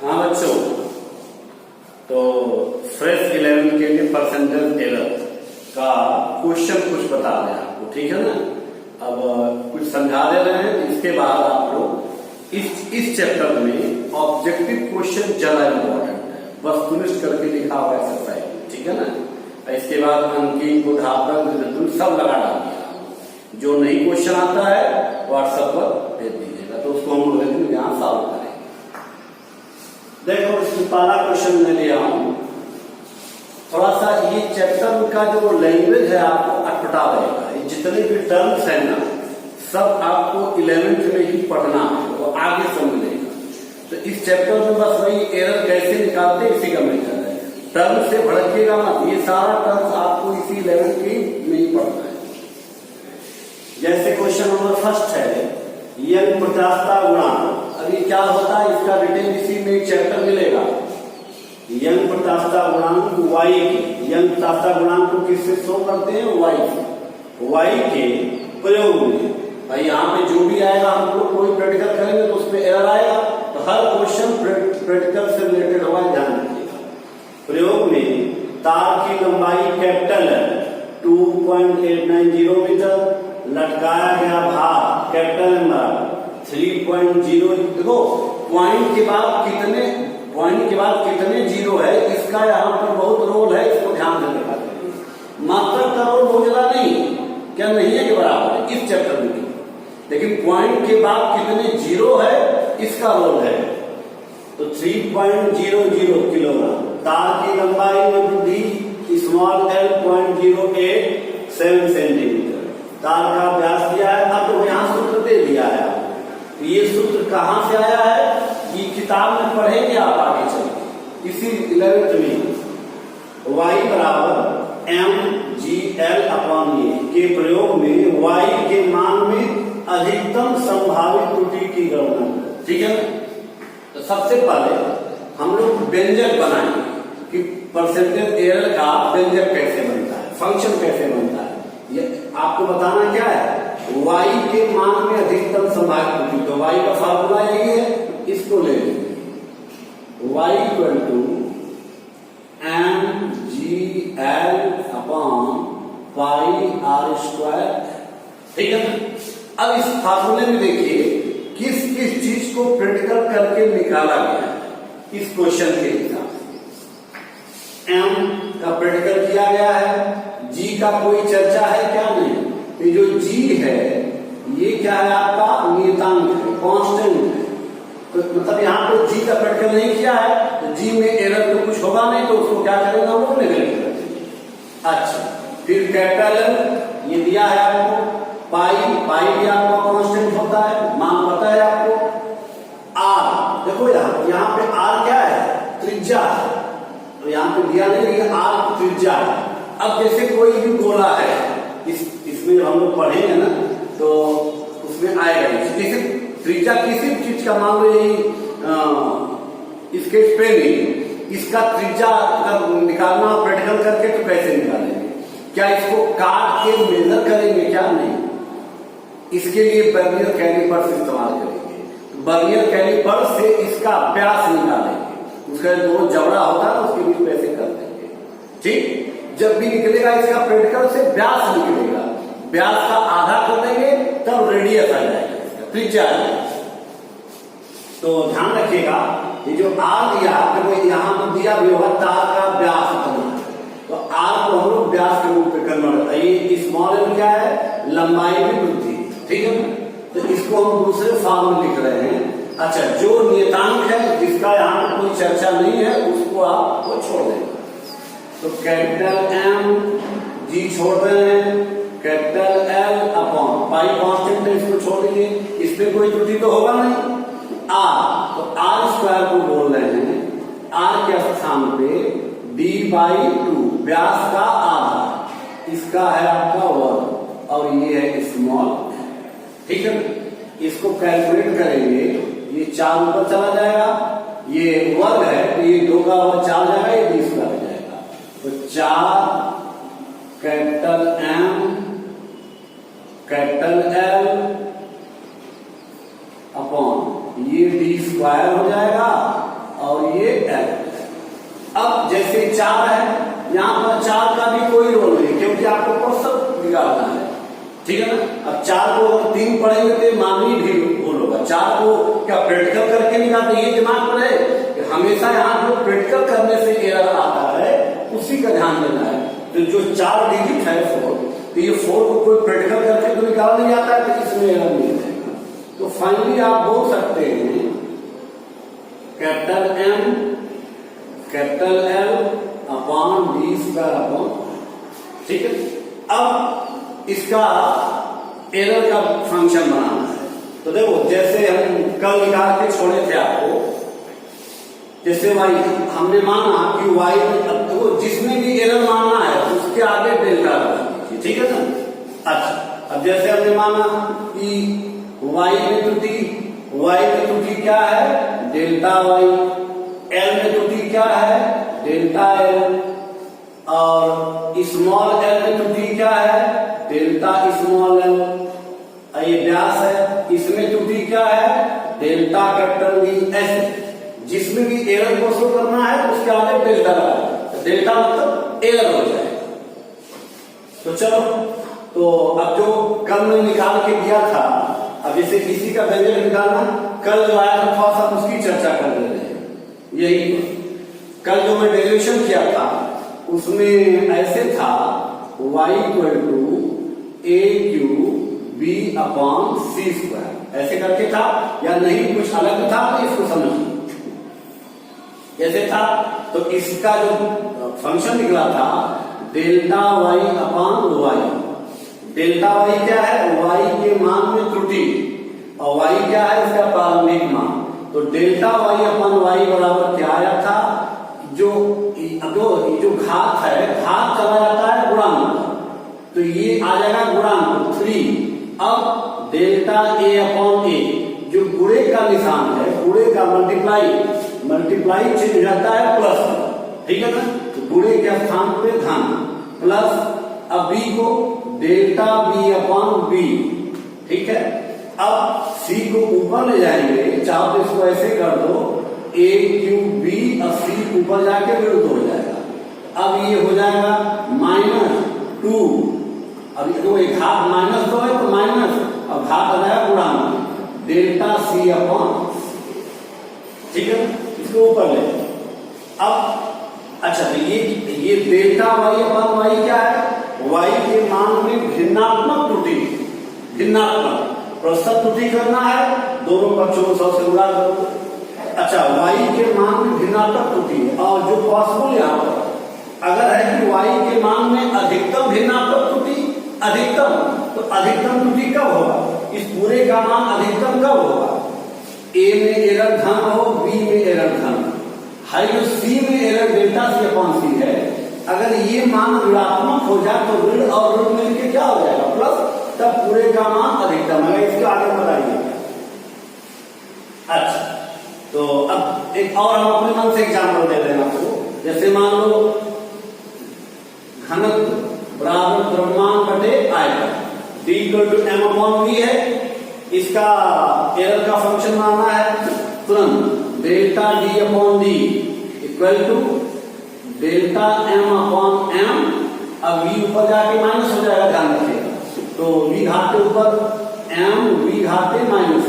हाँ बच्चों, तो फ्रेश 11 के लिए परसेंटेज एरर का क्वेश्चन कुछ बता रहे हैं आपको, ठीक है ना। अब कुछ समझा दे रहे हैं, इसके बाद आप लोग इस चैप्टर में ऑब्जेक्टिव क्वेश्चन ज्यादा इम्पोर्टेंट है, वस्तुनिष्ठ करके लिखा हुआ एक्सरसाइज, ठीक है ना। इसके बाद अंकित उदाहरण सब लगा डालिए, जो नहीं क्वेश्चन आता है व्हाट्सएप पर भेज दीजिएगा, तो उसको हम लोग यहाँ सॉल्व करेंगे। देखो इसमें पहला क्वेश्चन मैं ले आऊं, थोड़ा सा ये चैप्टर का जो लैंग्वेज है आपको अटपटा रहेगा। ये जितने भी टर्म्स है ना, सब आपको 11th में ही पढ़ना है, वो आगे समझेगा। तो इस चैप्टर में बस वही एरर कैसे निकालते इसी का मेथड है, टर्म से भड़किएगा मत, ये सारा टर्म्स आपको इसी 11th की में ही पढ़ना है। जैसे क्वेश्चन नंबर फर्स्ट है यंग प्रत्यास्थता गुणांक। अभी क्या होता है इसका डिटेल इसी में एक चैप्टर मिलेगा। यंग प्रत्यास्थता गुणांक y की, यंग प्रत्यास्थता गुणांक को किससे शो करते हैं, y के प्रयोग में। भाई यहाँ पे जो भी आएगा हम लोग कोई प्रैक्टिकल करेंगे तो उसमें एरर आएगा, तो हर क्वेश्चन प्रैक्टिकल से रिलेटेड होगा, ध्यान रखिएगा। प्रयोग में तार की लंबाई कैपिटल है 2.890 मीटर, लटकाया गया भार कैपिटल नंबर 3.0। देखो पॉइंट के बाद कितने जीरो है, इसका यहाँ पर बहुत रोल है, इसको ध्यान देने का। मात्रक का रोल बहुत ज्यादा नहीं, क्या नहीं है के बराबर है इस चैप्टर में, लेकिन पॉइंट के बाद कितने जीरो है इसका रोल है। तो 3.00 किलोग्राम, तार की लंबाई में वृद्धि स्मॉल l 0.087 सेंटीमीटर, तार का व्यास दिया है। अब तो यहाँ सूत्र दे दिया है, तो ये सूत्र कहाँ से आया है, ये किताब में पढ़ेंगे आप आगे चल इसी 11th में। y बराबर mgl/a के प्रयोग में y के मान में अधिकतम संभावित त्रुटि की गणना, ठीक है। तो सबसे पहले हम लोग व्यंजक बनाएंगे कि परसेंटेज एरर का व्यंजक कैसे बनता है, फंक्शन कैसे बनता है। ये आपको बताना क्या है, y के मान में अधिकतम संभावित त्रुटि। तो y का फार्मूला यही है, इसको ले लीजिए, y इक्वल टू mgl/πr², ठीक है ना। अब इस फार्मूले में देखिए किस किस चीज को प्रैक्टिकल करके निकाला गया है इस क्वेश्चन के हिसाब से। m का प्रैक्टिकल किया गया है, g का कोई चर्चा है क्या, नहीं। तो जो g है ये क्या है, आपका नियतांक है, कांस्टेंट है। तो मतलब यहाँ पे g का प्रैक्टिकल नहीं किया है, तो g में एरर तो कुछ होगा नहीं, तो उसको क्या करेंगे हम लोग, नेगलेक्ट कर देंगे। अच्छा, फिर कैपिटल L ये दिया है आपको, पाई भी आपका कांस्टेंट होता है, मान पता है आपको। r देखो यहाँ पे r क्या है, त्रिज्या है, तो यहाँ पे दिया नहीं, लेकिन r त्रिज्या है। अब जैसे कोई भी गोला है, इसमें हम लोग पढ़ेंगे ना तो उसमें आएगा, जैसे त्रिज्या किसी भी चीज का, मान लो यही स्केच पेन ही, इसका त्रिज्या अगर निकालना प्रैक्टिकल करके तो कैसे निकालेंगे, क्या इसको काट के मेजर करेंगे क्या, नहीं। इसके लिए वर्नियर कैलिपर से इस्तेमाल करेंगे, वर्नियर कैलिपर से इसका व्यास निकालेंगे, उसका जो जबड़ा होता है उसके बीच में ऐसे कर देंगे, ठीक। जब भी निकलेगा इसका प्रैक्टिकल से व्यास निकलेगा, व्यास का आधा कर देंगे तब रेडियस आ जाएगा, इसका त्रिज्या आ जाएगा। तो ध्यान रखिएगा ये जो आर दिया है, यहाँ पर दिया भी होगा तार का व्यास करना, तो आर को हम लोग व्यास के रूप में कन्वर्ट, ये स्मॉल एल क्या है, लंबाई में वृद्धि, ठीक है ना। तो इसको हम दूसरे फॉर्म में लिख रहे हैं। अच्छा, जो नियतांक है जिसका यहाँ पर कोई चर्चा नहीं है उसको आपको छोड़ देंगे। तो कैपिटल M G छोड़ रहे हैं, कैपिटल L/, पाई कांस्टेंट है, इसको छोड़ दीजिए, इसमें कोई त्रुटि तो होगा नहीं। R, तो r² को बोल रहे हैं, r के स्थान पे d/2 व्यास का आधा, इसका है आपका वर्ग, और ये है स्मॉल, ठीक है। इसको कैलकुलेट करेंगे, ये 4 ऊपर चला जाएगा, ये वर्ग है तो ये 2 का वर्ग 4 जाएगा, ये 20 का हो जाएगा। तो 4 capital M capital L upon ये d² हो जाएगा, और ये एल। अब जैसे 4 है, यहां पर 4 का भी कोई रोल नहीं, क्योंकि आपको प्रतिशत निकालना है, ठीक है ना। अब 4 को अगर 3 पढ़ेंगे तो मानवीय भी भूल होगा। 4 को क्या प्रैक्टिकल करके निकालते, ये दिमाग में रहे कि हमेशा यहाँ जो प्रैक्टिकल करने से एरर आता है उसी का ध्यान देना है। तो जो 4 डिजिट है 4, तो ये 4 को कोई प्रैक्टिकल करके तो निकाल नहीं जाता है, तो इसमें एरर नहीं रहेगा। तो फाइनली आप बोल सकते हैं capital M capital L upon D square upon, ठीक है। अब इसका एरर का फंक्शन बनाना है। तो देखो जैसे हम कल निकाल के छोड़े थे आपको, जैसे y हमने माना कि y, अब देखो जिसमें भी एरर मानना है उसके आगे डेल्टा लगा दीजिए, ठीक है ना। अच्छा, अब जैसे हमने माना कि y में त्रुटि क्या है, डेल्टा y, l में त्रुटि क्या है, डेल्टा l, और स्मॉल l में त्रुटि क्या है, डेल्टा स्मॉल l। ये व्यास है, इसमें त्रुटि क्या है, डेल्टा कैपिटल D। ऐसे जिसमें भी एरर को शो करना है उसके आगे डेल्टा लगा, डेल्टा मतलब एरर हो जाए। तो चलो, तो अब जो कल में निकाल के दिया था, अब जैसे इसी का व्यंजक निकालना, कल जो आया था थोड़ा सा उसकी चर्चा कर ले रहे हैं। यही कल जो मैं डेरिवेशन किया था उसमें ऐसे था y equal to AQB upon C square, ऐसे करके था, या नहीं कुछ अलग था, तो इसको समझिए कैसे था। तो इसका जो फंक्शन निकला था delta y upon y। Delta y क्या है, y के मान में त्रुटि, और y क्या है इसका प्रारंभिक मान। तो डेल्टा y अपॉन y बराबर क्या आया था, जो घात है, घात चला जाता है गुणांक, तो ये आ जाएगा गुणांक 3। अब डेल्टा a अपॉन a, जो गुणे का निशान है, गुणे का मल्टीप्लाई चेंज जाता है प्लस, ठीक है ना। तो गुणे के स्थान पे धन प्लस, अब b को डेल्टा b अपॉन b, ठीक है। अब c को ऊपर ले जाएंगे, चाहो तो इसको ऐसे कर दो AQB, और c ऊपर जाके विरुद्ध हो जाएगा। अब ये हो जाएगा -2, अब ये घात -2 है तो माइनस, अब घात आ जाएगा गुणांक डेल्टा c अपॉन, ठीक है। इसको ऊपर ले। अब अच्छा, तो ये डेल्टा y अपॉन y क्या है, y के मान में भिन्नात्मक त्रुटि, भिन्नात्मक प्रतिशत त्रुटि करना है, दोनों पक्षों को 100 से गुणा करो। अच्छा, y के मान में भिन्नात्मक त्रुटि है, और जो पॉसिबल यहाँ पर अगर है कि y के मान में अधिकतम भिन्नात्मक त्रुटि, अधिकतम, तो अधिकतम त्रुटि कब होगा, इस पूरे का मान अधिकतम कब होगा, a में एरर धन हो, b में एरर धन है, जो c में error delta c upon c है। अगर ये मान ऋणात्मक हो जाए तो ऋण और ऋण मिलकर क्या हो जाएगा, प्लस, तब पूरे का मान अधिकतम है। इसके आगे बताइए। अच्छा, तो अब एक और हम अपने मन से एग्जाम्पल दे रहे हैं आपको। जैसे मान लो घनत्व बराबर द्रव्यमान बटे आयतन, D equal to M upon V है, इसका एरर का फंक्शन मानना है तुरंत, delta D upon D equal to delta M upon M। अब V ऊपर जाके माइनस हो जाएगा, ध्यान रखिएगा। तो V घाते ऊपर M, V घाते माइनस,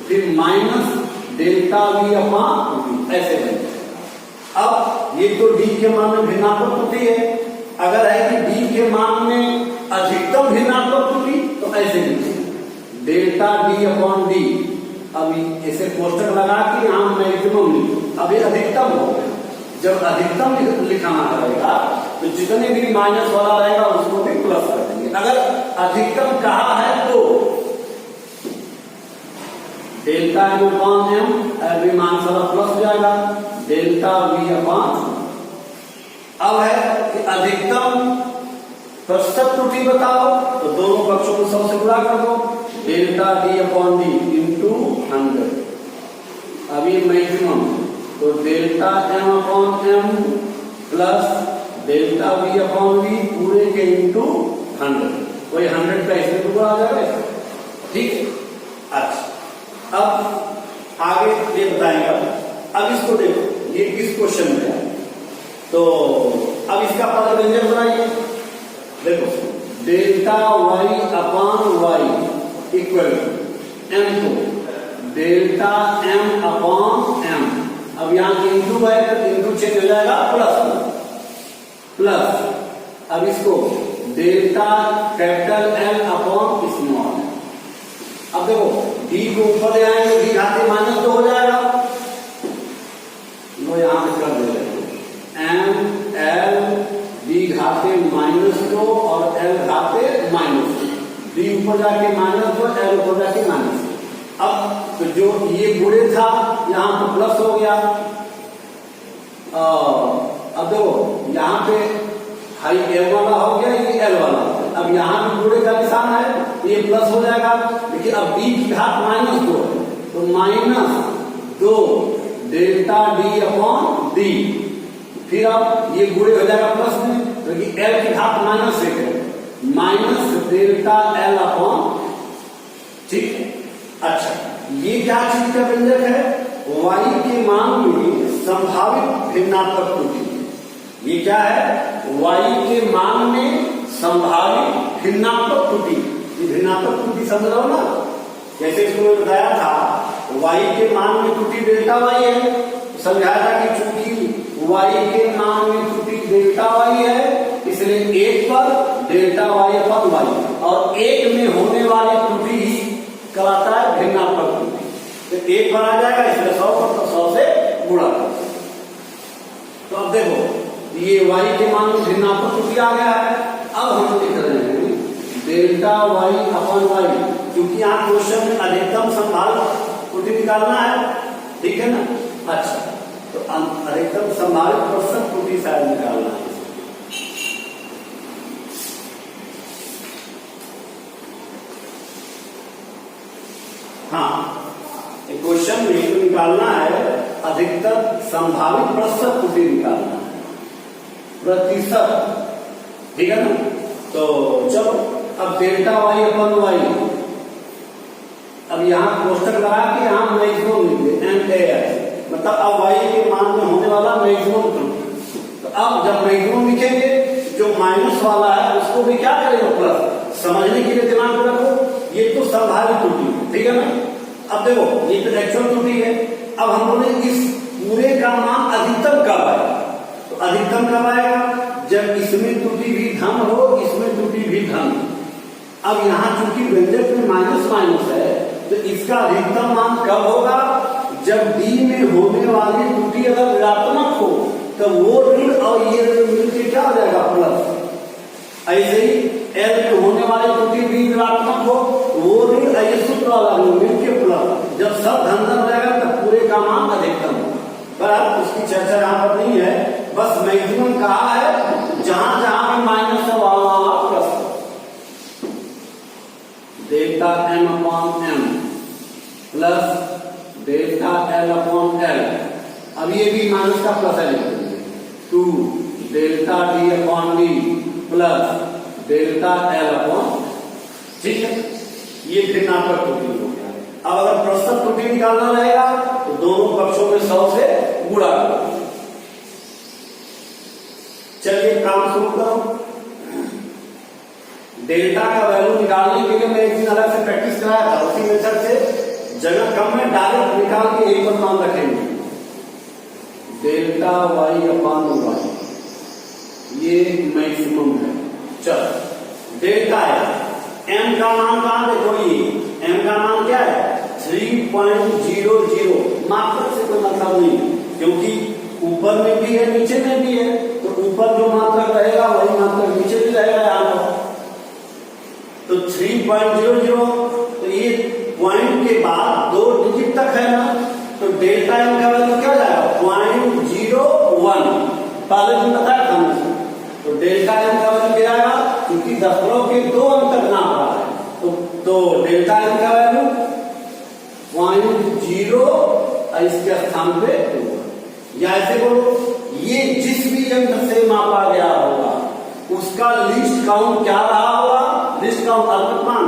फिर minus delta V upon V, ऐसे बन जाएगा। अब ये तो D के मान में भिन्नात्मक त्रुटि है, अगर है कि D के मान में अधिकतम भिन्नात्मक त्रुटि, तो ऐसे लिखिए डेल्टा D अपॉन D। अब ऐसे कोष्टक लगा के यहाँ मैक्सिमम लिखो, अब ये अधिकतम हो गया। जब अधिकतम लिखाना रहेगा तो जितने भी माइनस वाला रहेगा उसको भी प्लस कर देंगे। अगर अधिकतम कहा है तो डेल्टा M अपॉन M, अभी मान सारा प्लस हो जाएगा, डेल्टा V अपॉन। अब है कि अधिकतम प्रतिशत त्रुटि बताओ, तो दोनों पक्षों को 100 से गुणा कर दो, delta D upon D into 100। अब ये मैक्सिमम, तो delta M upon M plus delta V upon V पूरे के इंटू 100, वही 100 का इसमें टुकड़ा आ जाएगा, ठीक है। अच्छा, अब आगे ये बताएंगे। अब इसको देखो, ये इस क्वेश्चन में है। तो अब इसका पद व्यंजक बनाइए। देखो delta Y upon y equal M को डेल्टा एम अपान एम। अब यहाँ की इंटू है तो इंटू चेंज हो जाएगा प्लस अब इसको delta capital L upon small. अब देखो डी को ऊपर ले आएंगे, डी घाते माइनस 2 हो जाएगा, लो यहां पे कर दे एम एल डी घाते -2 और एल घाते -2। डी ऊपर जाके -2, एल ऊपर जाके -2। अब तो जो ये गुणे था यहां पर प्लस हो गया। अब देखो यहाँ पे हाई एल वाला हो गया, ये एल वाला हो गया। अब यहाँ भी गुणे का निशान है, ये प्लस हो जाएगा। लेकिन अब डी की घात -2 है तो -2 डेल्टा डी अपॉन डी। फिर अब ये गुणे हो जाएगा प्लस में, क्योंकि एल की घात -1 है, माइनस डेल्टा एल अपॉन। ठीक है, अच्छा ये क्या चीज का व्यंजक है? वाई के मान में संभावित भिन्नात्मक त्रुटि। ये क्या है? वाई के मान में संभावित भिन्नात्मक त्रुटि। ये भिन्नात्मक त्रुटि समझ रहे हो ना? जैसे इसको बताया था वाई के मान में त्रुटि डेल्टा वाई है, समझाया था कि चूंकि वाई के मान में त्रुटि डेल्टा वाई है इसलिए एक पर डेल्टा वाई अपन वाई, और एक में होने वाली त्रुटि ही कहलाता है भिन्नात्मक त्रुटि। तो एक पर आ जाएगा इसलिए 100 पर, तो 100 से गुणा कर। तो अब देखो ये y के मान में भिन्नात्मक त्रुटि आ गया है। अब हम लिख रहे हैं डेल्टा y अपन y, क्योंकि यहाँ क्वेश्चन में अधिकतम संभावित त्रुटि निकालना है, ठीक है ना? अच्छा तो अधिकतम संभावित प्रतिशत त्रुटि शायद निकालना है। हाँ, क्वेश्चन में तो निकालना है अधिकतम संभावित प्रतिशत त्रुटि निकालना है, प्रतिशत, ठीक है ना? तो चलो अब डेल्टा वाई अपन वाई, अब यहाँ कोष्टक लगा के यहाँ मैक्सिमम लिखे एम ए, मतलब अब वाई के मान में होने वाला मैक्सिमम त्रुटि। तो अब जब मैक्सिमम लिखेंगे जो माइनस वाला है उसको भी क्या करेंगे प्लस। समझने के लिए दिमाग में रखो, ये तो संभावित त्रुटि, ठीक है ना? अब देखो ये तो एक्चुअल त्रुटि है। अब हम बोले इस पूरे का मान अधिकतम कब आएगा? तो अधिकतम कब आएगा? जब इसमें त्रुटि भी धन हो, इसमें त्रुटि भी धन। अब यहाँ चूंकि व्यंजक में माइनस माइनस है तो इसका अधिकतम मान कब होगा? जब डी में होने वाली त्रुटि अगर ऋणात्मक हो तो वो ऋण और ये ऋण मिलकर क्या हो जाएगा प्लस। ऐसे ही एल में होने वाली त्रुटि भी ऋणात्मक हो, वो ऋण ऐसे सूत्र वाला मिलकर प्लस। जब सब धन धन हो जाएगा तब पूरे का मान अधिकतम होगा। पर उसकी चर्चा यहाँ पर नहीं है, बस मैक्सिमम कहा है जहां जहां माइनस है वहां plus. Delta M upon M plus delta L upon L. अब ये भी माइनस का प्लस है, 2 delta D upon D plus delta L upon, ठीक है? ये भिन्नात्मक त्रुटि हो गया। अब अगर प्रतिशत त्रुटि निकालना रहेगा तो दोनों पक्षों में 100 से गुणा करो। चलिए काम शुरू करो। डेल्टा का वैल्यू निकालने के लिए मैं एक दिन अलग से प्रैक्टिस कराया था, उसी मेथड से जगह कम में डायरेक्ट निकाल के एक पर मान रखेंगे। डेल्टा वाई अपॉन वाई ये मैक्सिमम है। चलो डेल्टा है, एम का मान कहां देखो, ये एम का मान क्या है 3.00। मात्रक से कोई मतलब नहीं, क्योंकि ऊपर में भी है नीचे में भी है, तो ऊपर जो मात्रक रहेगा वही मात्रक नीचे भी रहेगा यहाँ पर। तो 3.00, तो ये पॉइंट के बाद 2 डिजिट तक है ना, तो डेल्टा एम का वैल्यू क्या जाएगा 0.01। पहले भी बताया था मुझे। तो डेल्टा एम का वैल्यू क्या आएगा, क्योंकि दशमलव के 2 अंक तक नाप रहा है, तो डेल्टा एम का वैल्यू 0.0 इसके स्थान पे होगा। या ऐसे बोलो, ये जिस भी यंत्र से मापा गया होगा उसका लिस्ट काउंट क्या रहा होगा, लिस्ट काउंट अल्पमान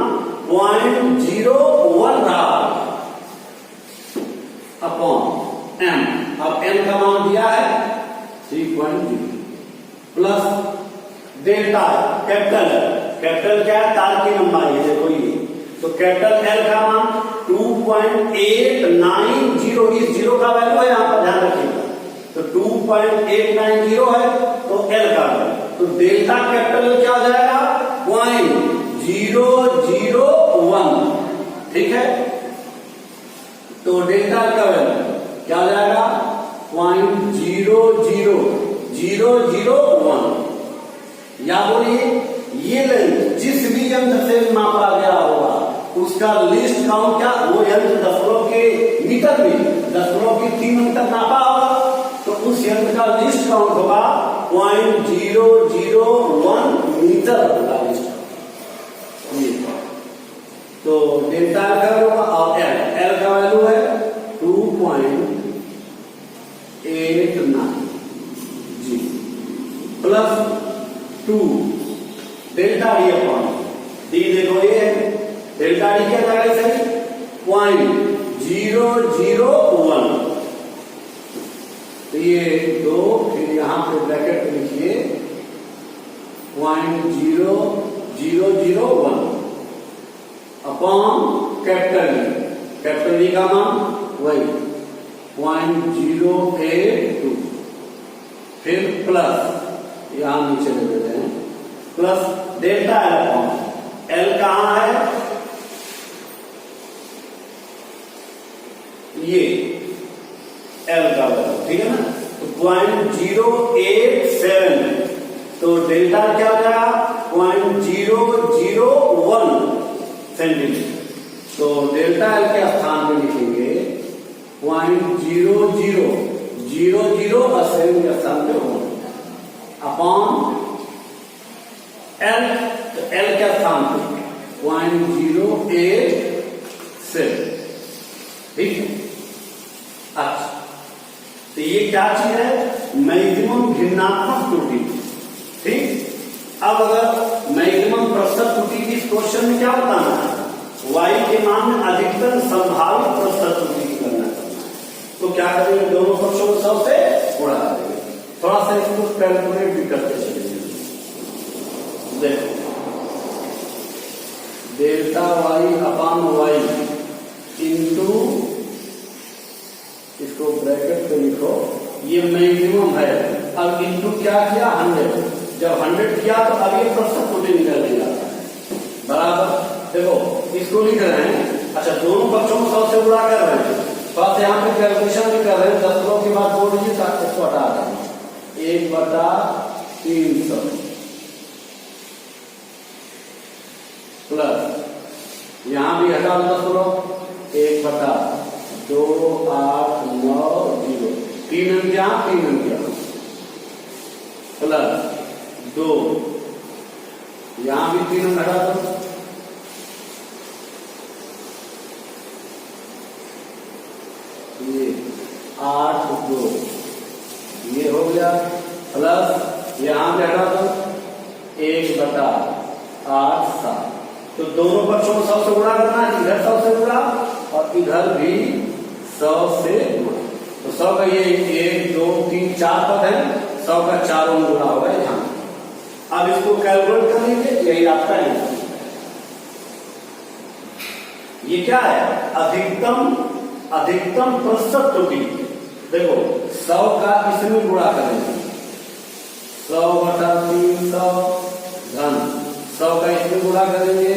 0.01 रहा अपॉन m, अब m का मान दिया है 3.0 प्लस डेल्टा कैपिटल क्या है, तार की लंबाई है, देखो ये, तो कैपिटल L का मान 2.890, इस जीरो का वैल्यू है, यहां पर ध्यान रखिएगा, तो 2.890 है, तो L का वैल्यू, तो डेल्टा कैपिटल क्या हो जाएगा 0.001, ठीक है, तो डेल्टा का वैल्यू क्या हो जाएगा 0.00001, या बोलिए ये लेंथ जिस भी यंत्र से मापा गया होगा उसका लिस्ट काउंट क्या, वो यंत्र दशमलव के मीटर में दशमलव के 3 मीटर नापा होगा, तो उस यंत्र का लिस्ट काउंट होगा 0.001 मीटर होगा लिस्ट काउंट। तो डेल्टा का वैल्यू और एल का वैल्यू है 2.890 plus 2 delta D upon D, देखो ये डेल्टा डी क्या था सही 0.001, तो ये 2, फिर यहां पे ब्रैकेट लिखिए 0.0001 अपॉन कैपिटल डी का मान वही 0.082, फिर प्लस यहां नीचे ले देते हैं plus delta L upon L कहां है, ये एल का वैल्यू, ठीक है ना, तो 0.087, तो डेल्टा क्या हो जाएगा 0.001 सेंटीमीटर, तो डेल्टा एल के स्थान पे लिखेंगे 0.0000 और सेवन के स्थान पे होगा अपॉन एल, तो एल के स्थान पे 0.087, ठीक है। अच्छा, तो ये क्या चीज है, मैक्सिमम भिन्नात्मक त्रुटि, ठीक। अब अगर मैक्सिमम प्रतिशत त्रुटि की इस क्वेश्चन में क्या बताना है, y के मान में अधिकतम संभावित प्रतिशत त्रुटि की गणना करना है, तो क्या करेंगे, दोनों पक्षों को 100 से उड़ा देंगे, थोड़ा सा इसको कैलकुलेट भी करते चलेंगे। देखो delta y upon y into, इसको ब्रैकेट पे लिखो, ये मैक्सिमम है, अब इंटू क्या किया 100, जब 100 किया तो अब ये प्रतिशत त्रुटि निकल जाता है, बराबर, देखो इसको लिख रहे हैं, अच्छा दोनों पक्षों को 100 से गुणा कर रहे हैं, बस यहाँ पे कैलकुलेशन भी कर रहे हैं, 10 के बाद जोड़ लीजिए, इसको हटा दें 1/300 प्लस यहां भी हटा 10 1/2890, 3 अंक प्लस 2, यहां भी 3 अंक हटा दो, ये 8 2, ये हो गया, प्लस यहां पे हटा दो 1/8 तो दोनों पक्षों को 100 से गुणा करना है, इधर 100 से गुणा और इधर भी 100 से गुणा, तो 100 का ये 1 2 3 4 पद है, 100 का 4 गुणा होगा यहाँ। अब इसको कैलकुलेट कर लीजिए, यही आपका आंसर। ये क्या है, अधिकतम प्रतिशत त्रुटि, देखो 100 का इसमें गुणा करेंगे, 100/300 धन 100 का इसमें गुणा करेंगे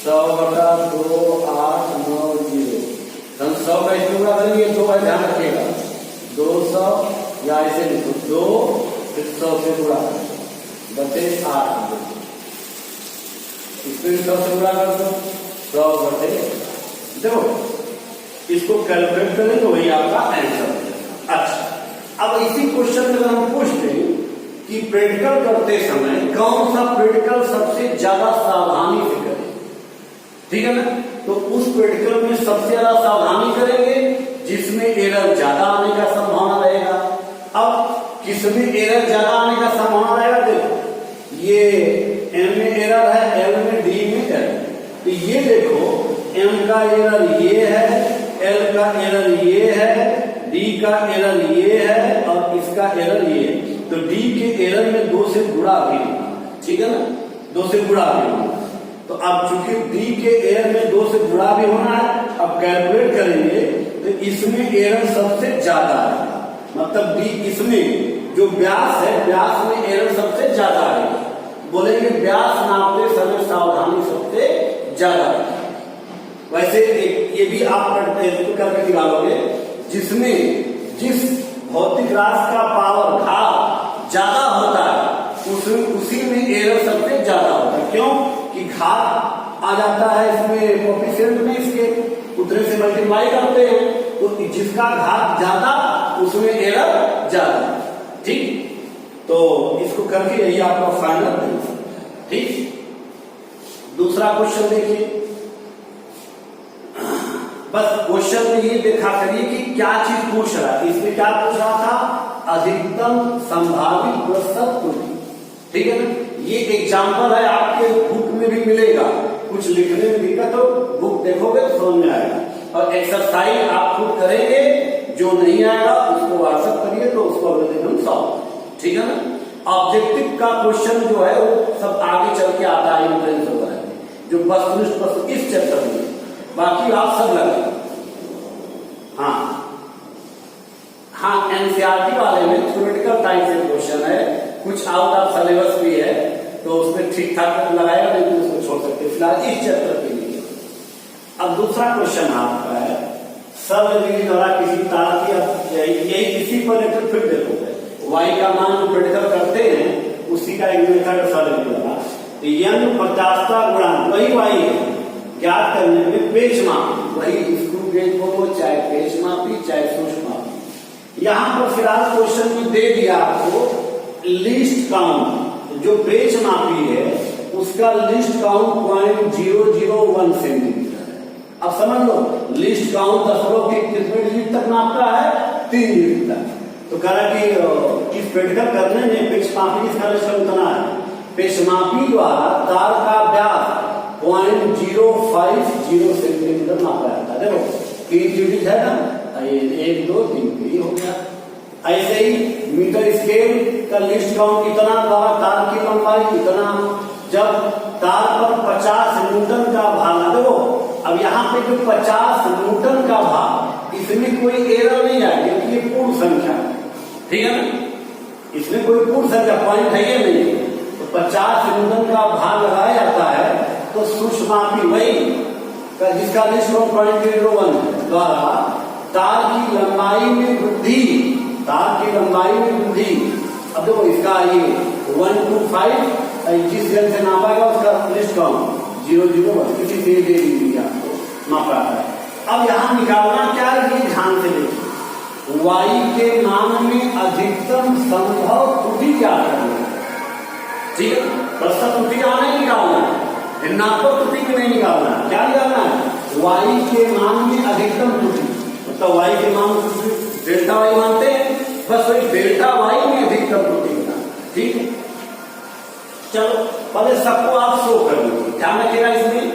100/2890 धन 100 का इसमें गुणा करेंगे, 2 का ध्यान रखिएगा 200, या ऐसे लिखो 2 फिर 100 से गुणा बटे 8, इसमें 100 से गुणा कर दो 100 बटे, देखो इसको कैलकुलेट करें तो वही आपका आंसर है। अच्छा, अब इसी क्वेश्चन में अगर हम पूछते हैं कि प्रैक्टिकल करते समय कौन सा प्रैक्टिकल सबसे ज्यादा सावधानी से करें, ठीक है ना, तो उस प्रैक्टिकल में सबसे ज्यादा सावधानी करेंगे जिसमें एरर ज्यादा आने का संभावना रहेगा। अब किसमें एरर ज्यादा आने का संभावना रहेगा, देखो ये एम में एरर है, एल में, डी में एरर, तो ये देखो एम का एरर ये है, एल का एरर ये है, डी डी का एरर ये है और इसका एरर ये है, तो डी के एरर में 2 से गुणा भी होगा, ठीक है ना, 2 से गुणा भी होगा। तो अब चूंकि डी के एरर में 2 से गुणा भी होना है, अब कैलकुलेट करेंगे तो इसमें एरर सबसे ज्यादा आएगा, मतलब डी इसमें जो व्यास है, व्यास में एरर सबसे ज्यादा आएगा। बोलेंगे व्यास नापते समय सावधानी सबसे ज्यादा है। वैसे ये भी आप करके निकालोगे, जिसमें जिस भौतिक राशि का पावर घात ज्यादा होता है उसी में एरर सबसे ज्यादा होता है। क्यों कि घात आ जाता है इसमें कोएफिशिएंट में, इसके उतने से मल्टीप्लाई करते हैं, तो जिसका घात ज्यादा उसमें एरर ज्यादा, ठीक। तो इसको करके यही आपका फाइनल आंसर, ठीक। दूसरा क्वेश्चन देखिए, बस क्वेश्चन में ये देखा करिए कि क्या चीज पूछ रहा है। इसमें क्या पूछ रहा था, अधिकतम संभावित प्रतिशत त्रुटि, ठीक है ना। ये एग्जाम्पल है, आपके बुक में भी मिलेगा, कुछ लिखने में दिक्कत हो बुक देखोगे तो समझ में आएगा, और एक्सरसाइज आप खुद करेंगे, जो नहीं आएगा उसको व्हाट्सएप करिए तो उसको अगले दिन हम सॉल्व, ठीक है ना। ऑब्जेक्टिव का क्वेश्चन जो है वो सब आगे चल के आता है, इंट्रेंस वगैरह जो वस्तुनिष्ठ प्रश्न इस चैप्टर में, बाकी आप सब लगे। हाँ एनसीईआरटी वाले में थ्योरेटिकल टाइप से क्वेश्चन है, कुछ आउट ऑफ सिलेबस भी है, तो उसमें ठीक ठाक लगाएगा, नहीं तो उसको छोड़ सकते फिलहाल इस चैप्टर के लिए। अब दूसरा क्वेश्चन आपका है, सर्वविधि द्वारा किसी तार की, यही इसी पर लेकर फिर देखोगे, y का मान जो प्रेडिकल करते हैं उसी का एक मेथड सर्वविधि द्वारा, यंग प्रत्यास्थता गुणांक वही y है, ज्ञात करने में पेच मापी, वही स्क्रू गेज बोलो, चाहे पेच मापी चाहे सूक्ष्म मापी। यहां पर फिलहाल क्वेश्चन में दे दिया आपको लिस्ट काउंट, जो पेच मापी है उसका लिस्ट काउंट 0.001 सेंटीमीटर है। अब समझ लो लिस्ट काउंट दशमलव के कितने डिजिट तक नापता है, 3 डिजिट तक। तो कह रहा कि इस प्रैक्टिकल करने में पेच मापी इसका लिस्ट काउंट कितना है, पेच मापी द्वारा तार का व्यास 0.050 सेंटीमीटर नापा जाता है। देखो 3 डिजिट है ना, 1 2 3 ये हो गया। ऐसे ही मीटर स्केल का लिस्ट काउंट कितना द्वारा तार की लंबाई कितना, जब तार पर 50 न्यूटन का भार, देखो अब यहाँ पे जो 50 न्यूटन का भार, इसमें कोई एरर नहीं आएगी क्योंकि ये पूर्ण संख्या है, ठीक है ना, इसमें कोई पूर्ण संख्या पॉइंट है ये नहीं, तो 50 न्यूटन का भार लगाया जाता है। तो सूक्ष्म मापी वही जिसका लिस्ट काउंट 0.01 द्वारा तार की लंबाई में वृद्धि, तार की लंबाई में वृद्धि। अब देखो इसका ये 125 जिस जन से नापा गया उसका लिस्ट काउंट 0.01 किसी से दे दी आपको नापा है। अब यहाँ निकालना क्या है, ये ध्यान से देखिए, y के मान में अधिकतम संभव त्रुटि क्या करनी है, ठीक है, प्रतिशत त्रुटि यहाँ नहीं निकालना है, भिन्नात्मक त्रुटि को नहीं निकालना है, क्या निकालना है, y के मान में अधिकतम त्रुटि, मतलब y के मान डेल्टा y मानते हैं, बस वही डेल्टा y में अधिकतम त्रुटि निकालना, ठीक है। चलो पहले सबको आप शो कर लीजिए, ध्यान रखिएगा इसमें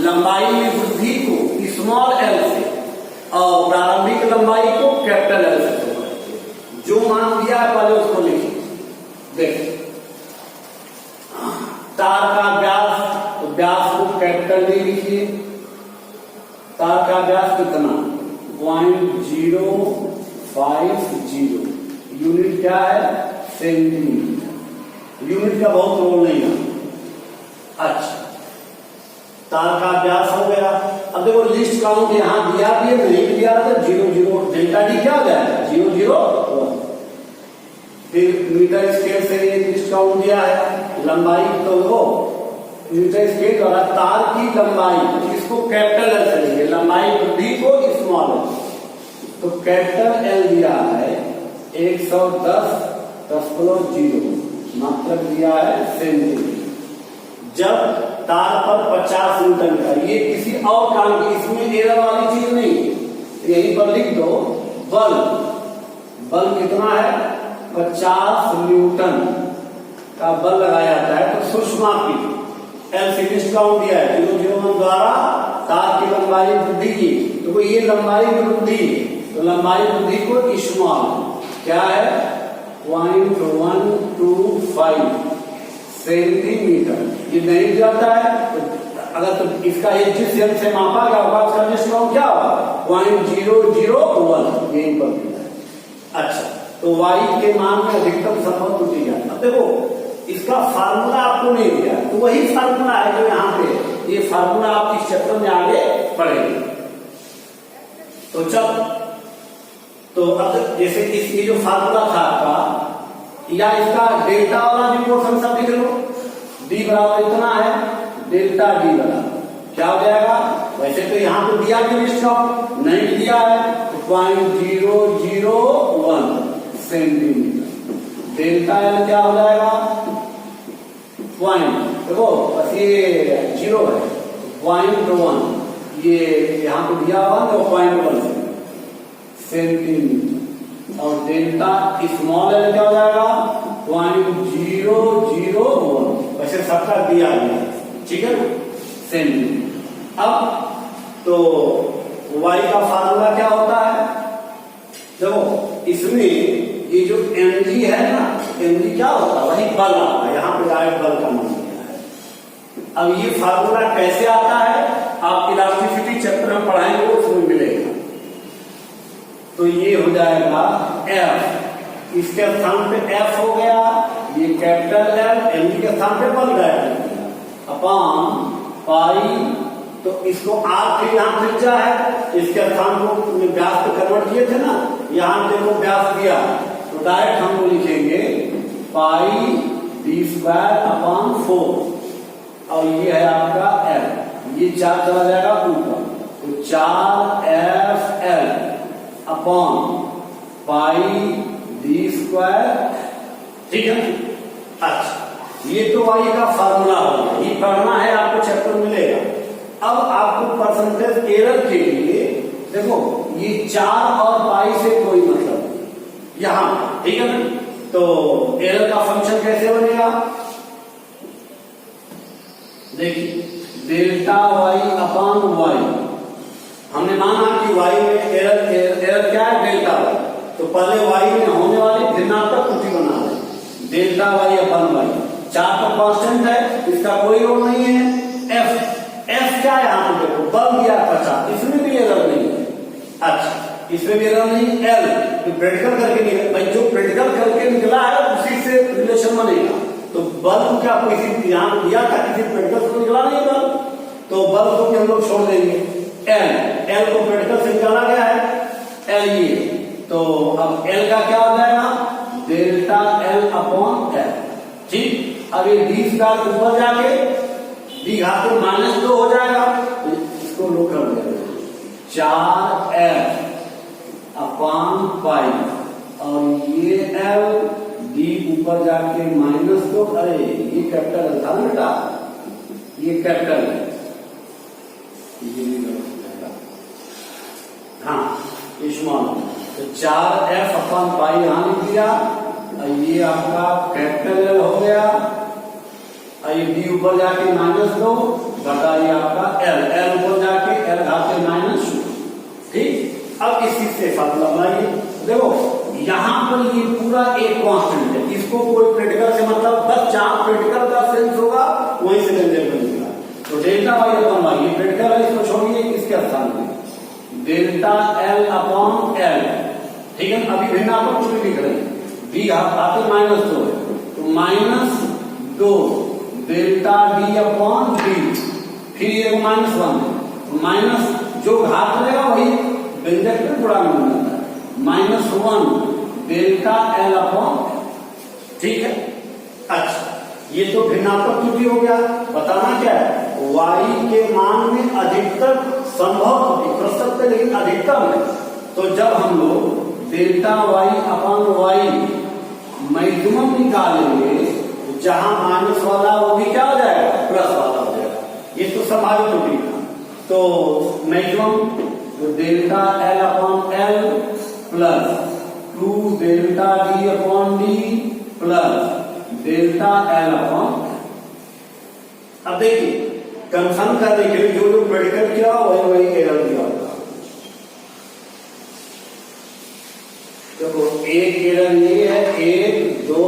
लंबाई में वृद्धि को स्मॉल एल से और प्रारंभिक लंबाई को कैपिटल एल से शो करिए, जो मान दिया है पहले उसको लिखिए। देखिए तार का व्यास, तो व्यास को कैपिटल में लिखिए, तार का व्यास कितना 0.050, यूनिट क्या है सेंटीमीटर, यूनिट का बहुत रोल नहीं है। अच्छा तार का व्यास हो गया। अब देखो लिस्ट काउंट यहां दिया भी है, नहीं दिया तो 0.0 डेल्टा डी क्या हो जाएगा 0.01। फिर मीटर स्केल से ये लिस्ट काउंट दिया है, लंबाई तो वो मीटर स्केल द्वारा तार की लंबाई, इसको कैपिटल एल से लेंगे, लंबाई वृद्धि को स्मॉल एल, तो कैपिटल एल दिया है 110.0, मात्रक दिया है सेंटीमीटर। जब तार पर 50 न्यूटन का, ये किसी और काम की, इसमें एरर वाली चीज नहीं, यहीं पर लिख दो बल, बल कितना है 50 न्यूटन का बल लगाया जाता है। तो सूक्ष्म मापी एल लिस्ट काउंट दिया है 0.01 द्वारा तार की लंबाई वृद्धि की, तो ये लंबाई में वृद्धि तो लंबाई वृद्धि को स्मॉल क्या है 0.125 सेंटीमीटर। ये नहीं जाता है तो अगर तो इसका एक जिस यंत्र से मापा गया होगा उसका डिस्काउंट क्या होगा 0.001 यही पर दिया है। अच्छा तो वाई के मान में अधिकतम संभव त्रुटि है। अब देखो इसका फार्मूला आपको नहीं दिया तो वही फार्मूला है जो यहाँ पे ये फार्मूला आप इस चैप्टर में आगे पढ़ेंगे। तो चल तो अब जैसे ये जो फार्मूला था आपका या इसका डेल्टा वाला भी पोर्शन सब लिख लो डी बराबर इतना है डेल्टा डी बराबर क्या हो जाएगा। वैसे तो यहाँ पे दिया भी डिस्काउंट नहीं दिया है तो 0.001 सेंटीमीटर डेल्टा एल क्या हो जाएगा पॉइंट देखो बस ये 0 है 0.1 ये यहाँ पे दिया हुआ तो 0.1 सेंटीमीटर और डेल्टा स्मॉल एल क्या हो जाएगा 0.001 वैसे सबका दिया गया ठीक है सेंटीमीटर। अब तो y का फार्मूला क्या होता है देखो इसमें ये जो mg है ना mg क्या होता है वही बल आता है यहाँ पे डायरेक्ट बल का मान दिया है। अब ये फार्मूला कैसे आता है आप इलास्टिसिटी चैप्टर में पढ़ाएंगे उसमें मिलेगा। तो ये हो जाएगा F इसके स्थान पे F हो गया ये कैपिटल L mg के स्थान पे बल डायरेक्ट अपॉन पाई तो इसको R के यहाँ त्रिज्या है इसके स्थान को व्यास पे कन्वर्ट किए थे ना यहाँ देखो व्यास दिया तो डायरेक्ट हम लिखेंगे पाई डी स्क्वायर अपॉन 4 और ये है आपका L ये 4 चला जाएगा ऊपर तो 4FL upon pi D square ठीक है। अच्छा ये तो y का फार्मूला होगा ये पढ़ना है आपको चैप्टर मिलेगा। अब आपको परसेंटेज एरर के लिए देखो ये 4 और पाई से कोई मतलब नहीं यहां ठीक है ना। तो एरर का फंक्शन कैसे बनेगा देखिए डेल्टा y अपॉन y हमने माना कि y में एरर क्या है डेल्टा y तो पहले y में होने वाली भिन्नात्मक त्रुटि बना दें डेल्टा y अपॉन y 4 तो कांस्टेंट है इसका कोई रोल नहीं है। F क्या है यहाँ पे देखो बल दिया 50 इसमें भी एरर नहीं है। अच्छा इसमें भी एरर नहीं L तो प्रैक्टिकल करके निकला भाई जो प्रैक्टिकल करके निकला है उसी से रिलेशन बनेगा। तो बल को क्या किसी यहाँ दिया था किसी प्रैक्टिकल को निकला नहीं बल तो बल को भी हम लोग छोड़ देंगे L को प्रैक्टिकल से निकाला गया है L ये तो अब L का क्या हो जाएगा डेल्टा L अपॉन L ठीक। अब ये डी स्क्वायर ऊपर जाके डी घात -2 हो जाएगा तो इसको लोग कर देंगे 4F अपॉन पाई और ये L डी ऊपर जाके -2 अरे ये कैपिटल था ना बेटा ये कैपिटल ये नहीं हाँ स्मॉल तो 4F अपॉन पाई यहां लिख दिया ये आपका कैपिटल L हो गया ये डी ऊपर जाके -2 बटा ये आपका L ऊपर जाके L घाते -2 ठीक। अब इस चीज से फार्मूला बनाइए देखो यहाँ पर ये पूरा एक कांस्टेंट है इसको कोई प्रैक्टिकल से मतलब बस जहां प्रैक्टिकल का सेंस होगा वहीं से डेल्टा बनेगा। तो डेल्टा y अपॉन y ये प्रैक्टिकल है इसको छोड़िए इसके स्थान पे डेल्टा L अपॉन L ठीक है। अभी भिन्न आपको कुछ भी लिख रहे हैं डी आते -2 है तो -2 डेल्टा डी अपॉन डी फिर ये -1 माइनस जो घात रहेगा वही व्यंजक में गुणा में जाता है -1 डेल्टा L अपॉन ठीक है। अच्छा ये तो भिन्नात्मक त्रुटि हो गया बताना क्या है y के मान में अधिकतम संभव त्रुटि प्रतिशत पे लेकिन अधिकतम है। तो जब हम लोग delta y upon y maximum निकालेंगे जहां माइनस वाला वो भी क्या हो जाएगा प्लस वाला हो जाएगा ये तो स्वाभाविक त्रुटि था। तो maximum delta L upon L plus 2 delta D upon D plus delta L upon अब देखिए कंफर्म करने के लिए जो मेडिकल किया वही एरर दिया होगा। देखो एक एरर ये है, 1 2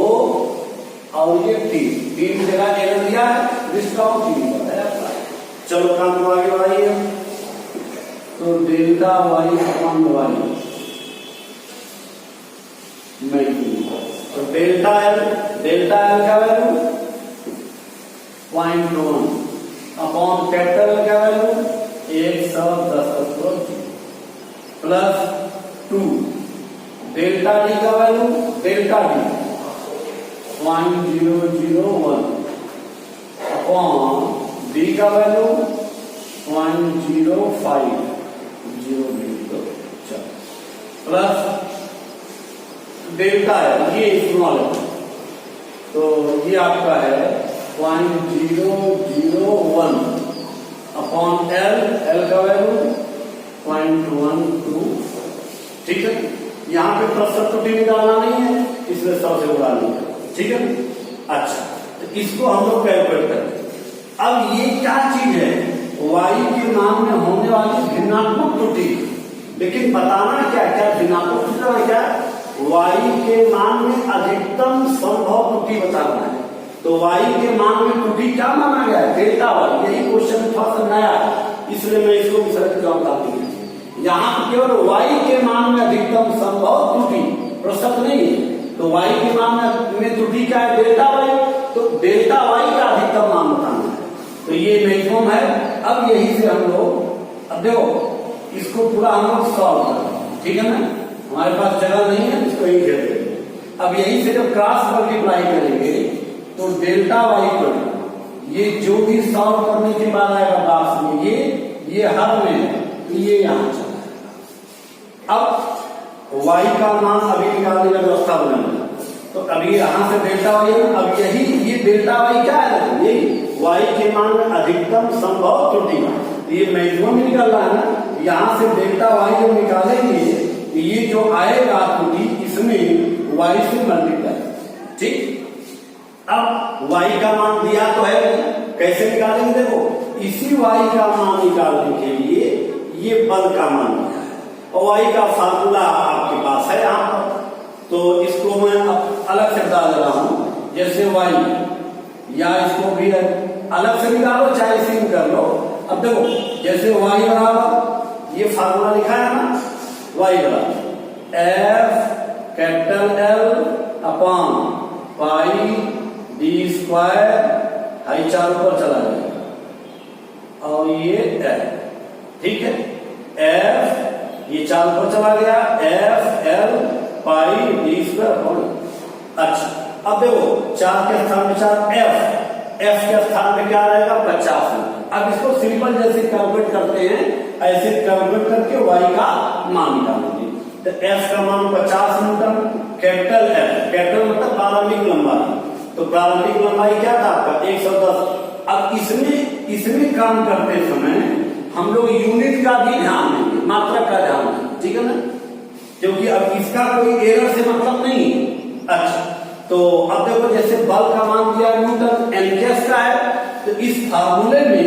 और ये 3 जगह एरर दिया है, लिस्ट आउट 3 बताया। चलो काम को आगे बढ़ाइए। तो डेल्टा वाई अपॉन वाई तो डेल्टा एल का वैल्यू 0.1 अपॉन कैपिटल का वैल्यू 110 प्लस 2 डेल्टा डी का value delta D 0.001 upon D का वैल्यू 0.05 प्लस डेल्टा है ये स्मॉल है, तो ये आपका है 0.001 अपॉन एल का वैल्यू 0.12। ठीक है, यहाँ पे प्रतिशत त्रुटि निकालना नहीं है, इसमें 100 से उड़ा नहीं है। ठीक है, अच्छा तो इसको हम लोग कैलकुलेट करते हैं। अब ये क्या चीज है, वाई के मान में होने वाली भिन्नात्मक त्रुटि, लेकिन बताना क्या क्या भिन्नात्मक त्रुटि क्या है, वाई के मान में अधिकतम संभव त्रुटि बताना है। तो वाई के मान में त्रुटि क्या माना गया है, डेल्टा वाई। यही क्वेश्चन थोड़ा सा नया है, इसलिए मैं इसको विसर्जित बताती हूँ। यहाँ केवल वाई के मान में अधिकतम संभव त्रुटि, प्रश्न नहीं है। तो वाई के मान में त्रुटि क्या है, डेल्टा वाई। तो डेल्टा वाई का अधिकतम मान बताना है, तो ये मैक्सिमम है। अब यही से हम लोग, अब देखो इसको पूरा हम लोग सॉल्व करें, ठीक है ना, हमारे पास जगह नहीं है, इसको यही घेर देंगे। अब यही से जब क्रॉस मल्टीप्लाई करेंगे तो डेल्टा वाई पर ये जो भी सॉल्व करने के बाद आएगा बॉक्स में, ये हर में है, ये यहां चला जाएगा। अब वाई का मान अभी निकालने का व्यवस्था बनाना, तो अभी यहां से डेल्टा वाई है। अब यही ये डेल्टा वाई क्या है, यही वाई के मान में अधिकतम संभव त्रुटि, ये मैक्सिमम निकालना है ना। यहां से डेल्टा वाई जब निकालेंगे, ये जो आएगा त्रुटि, इसमें वाई से मल्टीप्लाई। ठीक, अब y का मान दिया तो है, कैसे निकालेंगे, देखो इसी y का मान निकालने के लिए ये बल का मान दिया है और y का फार्मूला आपके पास है यहाँ पर। तो इसको मैं अलग से बता दे रहा हूं, जैसे y, या इसको भी अलग से निकालो चाहे इसी में कर लो। अब देखो जैसे y बराबर, ये फार्मूला लिखा है ना, y बराबर f capital L upon pi D square, high 4 ऊपर चला जाएगा और ये एफ। ठीक है, एफ ये 4 ऊपर चला गया, एफ एल पाई डी स्क्वायर। अच्छा अब देखो 4 के स्थान में 4, एफ के स्थान में क्या रहेगा, 50। अब इसको सिंपल जैसे कैलकुलेट करते हैं, ऐसे कैलकुलेट करके वाई का मान निकालेंगे। तो एफ का मान 50 न्यूटन, कैपिटल एफ, कैपिटल मतलब प्रारंभिक लंबाई, तो प्रारंभिक लंबाई क्या था आपका 110। अब इसमें काम करते समय हम लोग यूनिट का भी ध्यान देंगे, मात्रा का ध्यान देंगे, ठीक है ना, क्योंकि अब इसका कोई एरर से मतलब नहीं। अच्छा तो अब देखो जैसे बल का मान दिया न्यूटन, एमकेएस का है, तो इस फार्मूले में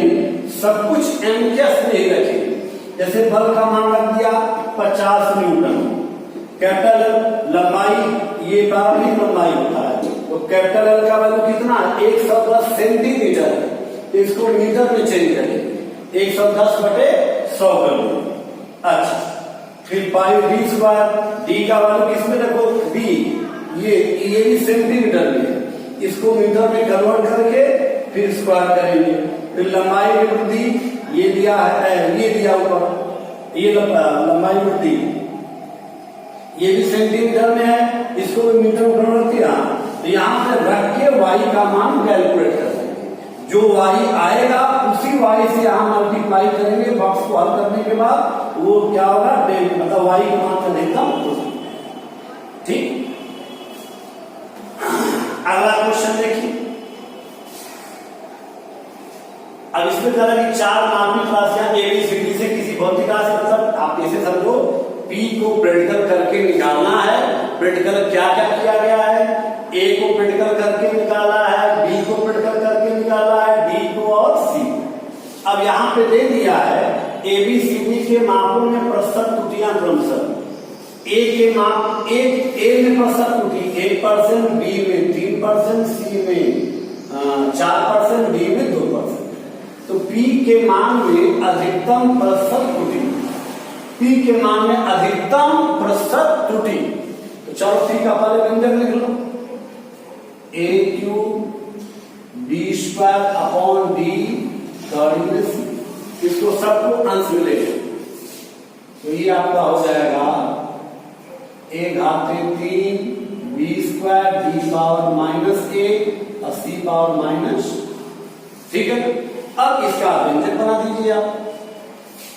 सब कुछ एमकेएस में ही रखेंगे। जैसे बल का मान रख दिया 50 न्यूटन, कैपिटल लंबाई ये प्रारंभिक लंबाई होता है, तो कैपिटल एल का वैल्यू कितना, 110 सेंटीमीटर, तो इसको मीटर में चेंज करेंगे, 110/100 कर लो। अच्छा फिर पाई डी स्क्वायर, डी का वैल्यू किसमें रखो, बी, ये भी सेंटीमीटर में, इसको मीटर में कन्वर्ट करके फिर स्क्वायर करेंगे। फिर लंबाई में वृद्धि, ये दिया है, ये दिया ऊपर, ये लंबाई वृद्धि, ये भी सेंटीमीटर में है, इसको भी मीटर में कन्वर्ट किया। तो यहाँ से रख के y का मान कैलकुलेट कर सकते, जो y आएगा उसी y से यहाँ मल्टीप्लाई करेंगे, बॉक्स को हल करने के बाद वो क्या होगा, मतलब y का मान का अधिकतम। ठीक, अगला क्वेश्चन देखिए। अब इसमें कह रहा है कि 4 नार्मल राशियां ABCD से किसी भौतिक राशि, मतलब आप कैसे समझो, P को प्रैक्टिकल करके निकालना है। प्रैक्टिकल क्या क्या किया गया है, A को प्रैक्टिकल करके निकाला है, B को प्रैक्टिकल करके निकाला है, D को और C। अब यहाँ पे दे दिया है ABCD के मापों में प्रतिशत त्रुटियां क्रमशः ए के मान ए में प्रतिशत त्रुटि 1%, बी में 3%, सी में 4%, डी में 2%। तो पी के मान में अधिकतम प्रतिशत त्रुटि, पी के मान में अधिकतम प्रतिशत त्रुटि। तो चलो पी का पहले व्यंजक लिख लो, A Q D square upon D third में सी, इसको सबको अंश में ले लो। तो ये आपका हो जाएगा ए घाते 3 बी स्क्वायर डी पावर -1 और सी पावर माइनस। ठीक है, अब इसका व्यंजक बना दीजिए आप।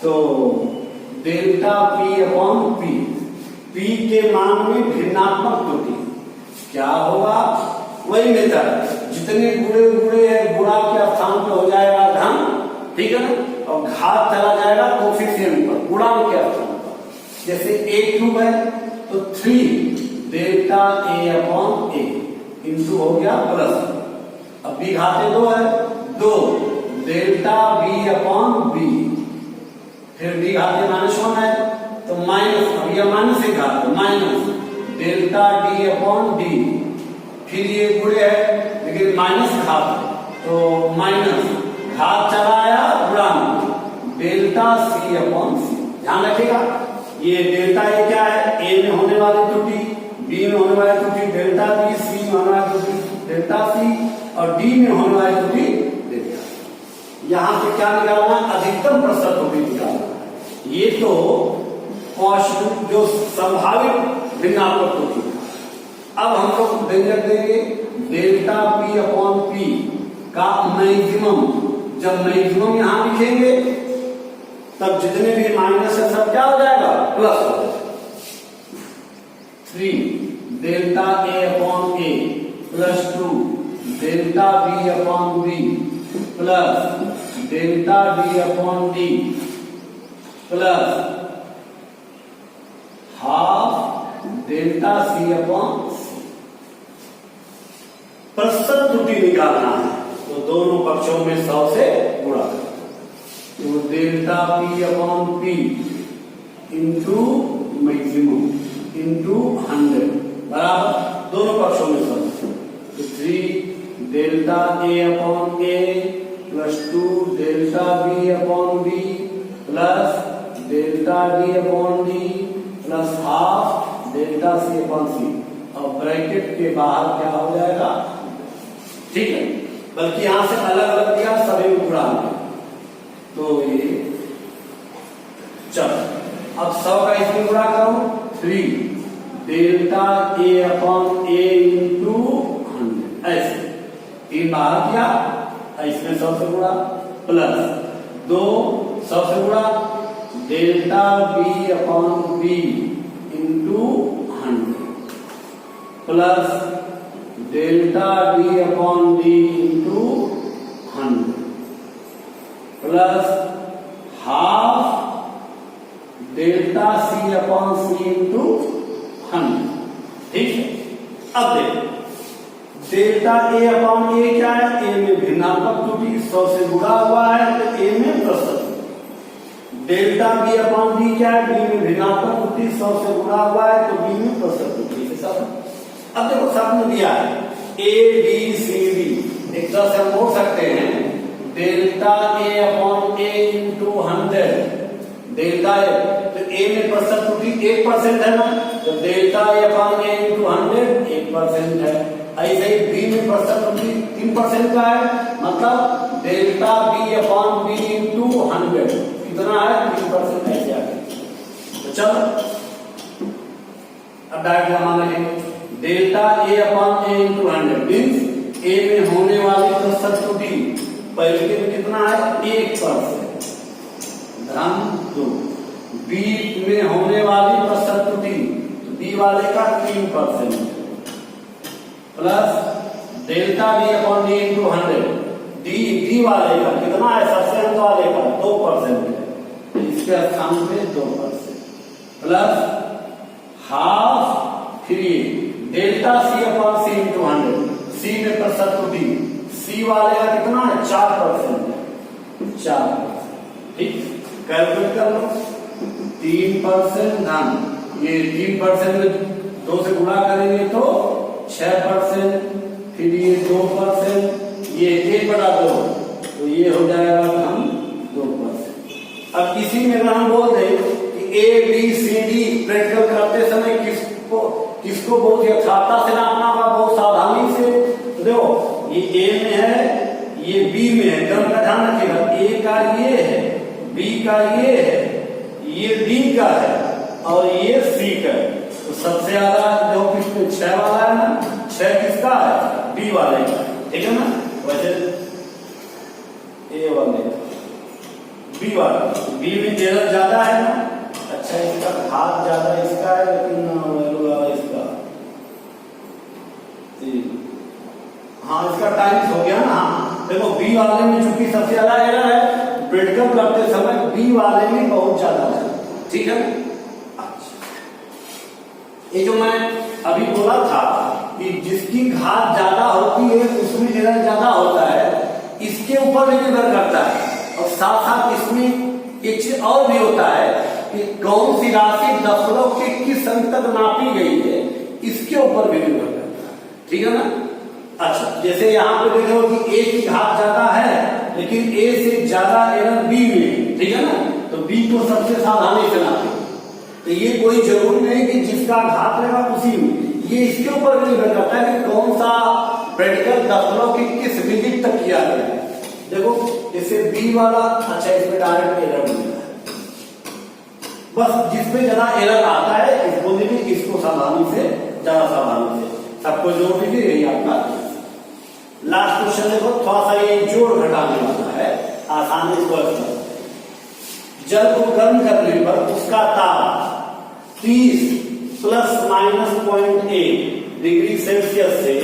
तो delta P upon P, P के मान में भिन्नात्मक त्रुटि क्या होगा, वही मेथड, जितने गुणे गुणे है गुणा के स्थान पे हो जाएगा धन, ठीक है ना, और घात चला जाएगा कोफिशिएंट पर, गुणांक के स्थान पर। जैसे ए क्यूब है तो 3 delta A upon A into हो गया प्लस, अब बी घाते 2 है 2 डेल्टा बी अपॉन बी, फिर बी घाते -1 है तो माइनस, अब यह माइनस एक घात minus delta D upon D, फिर ये गुणे है लेकिन माइनस घात तो माइनस घात चला आया गुणांक डेल्टा सी अपॉन सी। ध्यान रखिएगा ये डेल्टा ये क्या है, ए में होने वाली त्रुटि, बी में होने वाली त्रुटि डेल्टा बी, सी में होने वाली त्रुटि डेल्टा सी, और डी में होने वाली त्रुटि डेल्टा। यहां पे क्या निकालना, अधिकतम प्रतिशत त्रुटि निकालना। ये तो जो संभावित भिन्नात्मक त्रुटि। अब हम लोग व्यंजक देंगे डेल्टा पी अपॉन पी का मैक्सिमम। जब मैक्सिमम यहां लिखेंगे तब जितने भी माइनस है सब क्या हो जाएगा, प्लस हो जाएगा। 3 delta A upon A plus 2 delta B upon B plus delta D upon D plus half delta C upon C. प्रतिशत त्रुटि निकालना है तो दोनों पक्षों में 100 से गुणा करें। तो delta P upon P into maximum into 100 बराबर दोनों पक्षों में 100। तो 3 delta A upon A plus 2 delta B upon B plus delta D upon D plus half delta C upon C, और ब्रैकेट के बाहर क्या हो जाएगा, ठीक है, बल्कि यहां से अलग अलग दिया सभी में गुणा। तो ये चलो अब 100 का इसमें गुणा करो, 3 delta A upon A into 100 ऐसे 3 बाहर किया, इसमें 100 से गुणा प्लस 2 100 से गुणा delta B upon B into 100 plus delta D upon D into 100 plus half delta C upon C into 100। ठीक है, अब देखो डेल्टा ए अपॉन ए क्या है, ए में भिन्नात्मक त्रुटि 100 से गुणा हुआ है तो ए में प्रतिशत। डेल्टा बी अपॉन बी क्या है, बी में भिन्नात्मक त्रुटि 100 से गुणा हुआ है तो बी में प्रतिशत त्रुटि। अब देखो सब में दिया है ए बी सी डी, एक तरह से हम बोल सकते हैं delta A upon A into 100 delta A, तो ए में प्रतिशत त्रुटि 1% है ना, तो delta A upon A into 100 1% है। ऐसे ही बी में प्रतिशत त्रुटि 3% का है, मतलब delta B upon B into 100 कितना है, 3% ऐसे आ गया। तो चलो अब डायरेक्ट मान लेंगे delta A upon A into 100 means ए में होने वाली प्रतिशत त्रुटि पहले के में कितना है, 1% धन 2, बी में होने वाली प्रतिशत त्रुटि बी वाले का 3% plus delta D upon D into 100 D वाले का कितना है, सबसे अंत वाले का 2% है, इसके स्थान पे 2% plus half 3 delta C upon C into 100, C में प्रतिशत त्रुटि सी वाले का कितना है, 4% है, 4%। ठीक, कैलकुलेट कर लो 3% धन ये 3% में 2 से गुणा करेंगे तो 6%, फिर ये 2%, ये 1/2, तो ये हो जाएगा हम 2%। अब इसी में हम बोल दें कि ABCD प्रैक्टिकल करते समय किसको बहुत यथार्थता से नापना होगा, बहुत सावधानी से। तो देखो ये A में है, ये B में है, क्रम का ध्यान रखिएगा। A का ये है, B का ये है, ये D का है और ये C का है। तो सबसे ज्यादा जो किसमें 6 वाला है ना, 6 किसका है, B वाले का, ठीक है ना। वैसे A वाले B वाला, B में एरर ज्यादा है ना। अच्छा इसका घात ज्यादा इसका है, लेकिन इसका हाँ इसका टाइम्स हो गया ना। देखो B वाले में चूंकि सबसे ज्यादा एरर है, प्रैक्टिकल करते समय B वाले में बहुत ज्यादा है, ठीक है। ये जो मैं अभी बोला था कि जिसकी घात ज्यादा होती है उसमें एरर ज्यादा होता है, इसके ऊपर भी निर्भर करता है। और साथ साथ इसमें एक चीज और भी होता है कि कौन सी राशि दशमलव के किस अंक तक नापी गई है, इसके ऊपर भी निर्भर करता है, ठीक है ना। अच्छा जैसे यहाँ पे देखो कि A की घात ज्यादा है, लेकिन A से ज्यादा एरर B में, ठीक है ना। तो B को सबसे सावधानी से नापे। तो ये कोई जरूरी नहीं कि जिसका घात रहेगा उसी में, ये इसके ऊपर भी निर्भर करता है कि कौन सा प्रैक्टिकल दशमलव के किस डिजिट तक किया गया है। देखो जैसे B वाला, अच्छा इसमें डायरेक्ट एरर मिलता है, बस जिसमें ज्यादा एरर आता है इसको देखिए, इसको सावधानी से, ज्यादा सावधानी से सबको जोड़ दीजिए। यही आपका लास्ट क्वेश्चन देखो, थोड़ा सा ये जोड़ घटाने वाला है, आसानी से। जल को गर्म करने पर उसका ताप 30 ± 0.1 डिग्री सेल्सियस से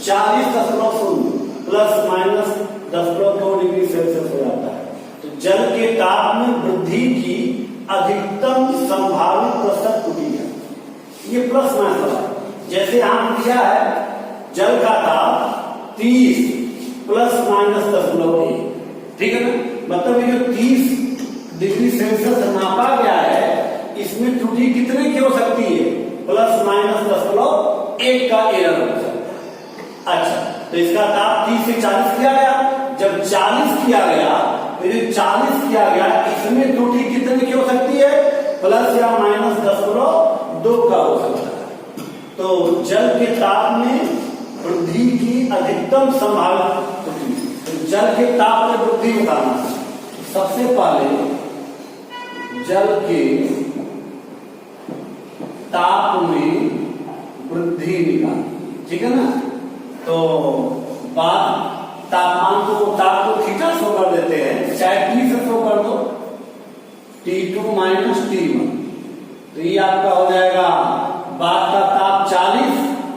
40.0 ± 10.2 डिग्री सेल्सियस हो जाता है। तो जल के ताप में वृद्धि की अधिकतम संभावित प्रतिशत त्रुटि है। ये प्लस माइनस है। जैसे हम दिया है जल का ताप 30 ± 10.1, ठीक है ना। मतलब ये जो 30 डिग्री सेल्सियस नापा गया है, इसमें त्रुटि कितने की हो सकती है, ± 10.1 का एरर हो सकता है। अच्छा तो इसका ताप 30 से 40 किया गया, जब 40 किया गया, फिर 40 किया गया, इसमें त्रुटि कितने की हो सकती है, प्लस या माइनस 10.2 का हो सकता है। तो जल के ताप में वृद्धि की अधिकतम संभावित त्रुटि, तो जल के ताप में वृद्धि बताना। सबसे पहले जल के ताप में वृद्धि निकाल, ठीक है ना। तो बात तापमान को, ताप को थीटा शो कर देते हैं, चाहे T से शो कर दो, T2 - T1। तो ये आपका हो जाएगा, बाद का ताप 40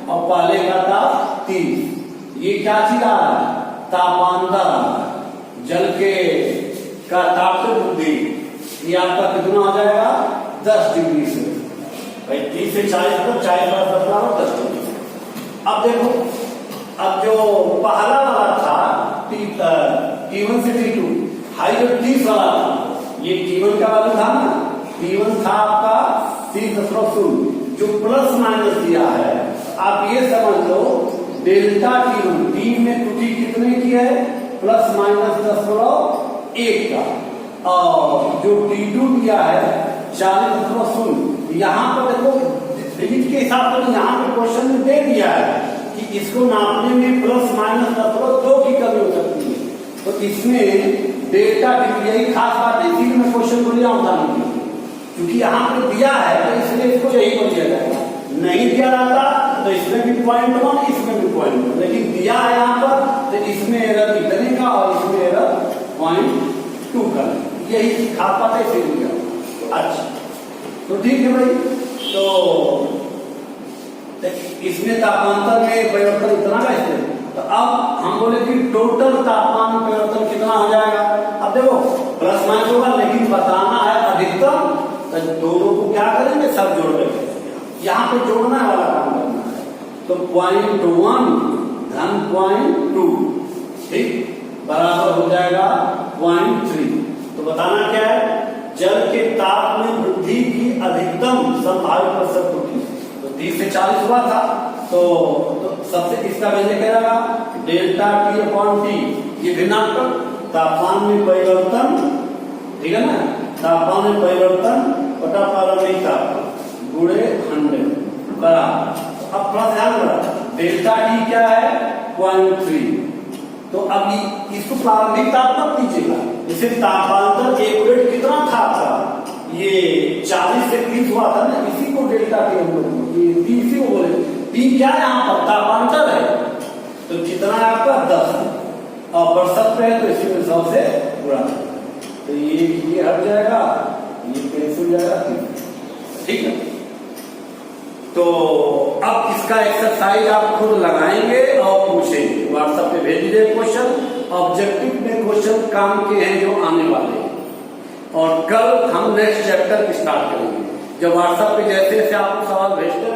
और पहले का ताप 30। ये क्या चीज आ रहा है, तापांतर आ रहा है। जल के का ताप से वृद्धि, ये आपका कितना हो जाएगा, 10 डिग्री से। भाई 30 से 40 तक, 40 + 10 डिग्री। अब देखो, अब जो पहला वाला था T1 से T2, हाई जो 30 वाला था, ये T1 का वैल्यू था ना, T1 था आपका 30.0, जो प्लस माइनस दिया है। आप ये समझ लो डेल्टा T1, T में त्रुटि कितने की है, ± 10.1 का, और जो T2 दिया है 40.0। यहाँ पर देखो डिजिट के हिसाब से यहाँ पे क्वेश्चन में दे दिया है कि इसको नापने में ± 10.2 की कमी हो सकती है। तो इसमें डेल्टा T, यही खास बात है, इसीलिए मैं क्वेश्चन को लिया होता नहीं, क्योंकि यहाँ पे दिया है तो इसलिए इसको यही को दिया जाएगा। नहीं दिया जाता तो इसमें भी 0.1, इसमें भी 0.1, लेकिन दिया है यहाँ पर तो इसमें एरर इतने का और इसमें एरर 0.2 का। यही खास बात है, इसीलिए। अच्छा तो ठीक है भाई, तो इसमें तापांतर में परिवर्तन इतना का इसमें, तो अब हम बोले कि टोटल तापमान परिवर्तन कितना हो जाएगा। अब देखो प्लस माइनस होगा, लेकिन बताना है अधिकतम, तो दोनों को क्या करेंगे, सब जोड़ देंगे। यहाँ पे जोड़ना वाला काम करना है, तो 0.1 धन 0.2, ठीक, बराबर हो जाएगा 0.3। तो बताना क्या है, जल के ताप में वृद्धि की अधिकतम संभावित प्रतिशत होती है। तो 30 से 40 हुआ था, तो सबसे इसका वैल्यू क्या रहेगा, डेल्टा टी अपॉन टी, ये ऋणात्मक तापमान में परिवर्तन, ठीक है ना, तापमान में परिवर्तन बटा प्रारंभिक तापमान गुणे 100 बराबर। अब थोड़ा ध्यान रखना, डेल्टा टी क्या है 0.3, तो अब इसको प्रारंभिक तापमान कीजिएगा, इसे तापांतर एक्यूरेट कितना था आपका, ये 40 से 30 हुआ था ना, इसी को डेल्टा टी हम लोग इसी को बोले। टी क्या है यहाँ पर, तापांतर है, तो कितना है आपका 10 और प्रतिशत पे है, तो इसी में 100 से गुणा, तो ये हट जाएगा, ये कैंसिल हो जाएगा, ठीक है। तो अब इसका एक्सरसाइज आप खुद लगाएंगे और पूछेंगे, व्हाट्सएप पे भेज दीजिए क्वेश्चन। ऑब्जेक्टिव में क्वेश्चन काम के हैं जो आने वाले हैं, और कल हम नेक्स्ट चैप्टर स्टार्ट करेंगे। जब व्हाट्सएप पे जैसे जैसे आप सवाल भेजते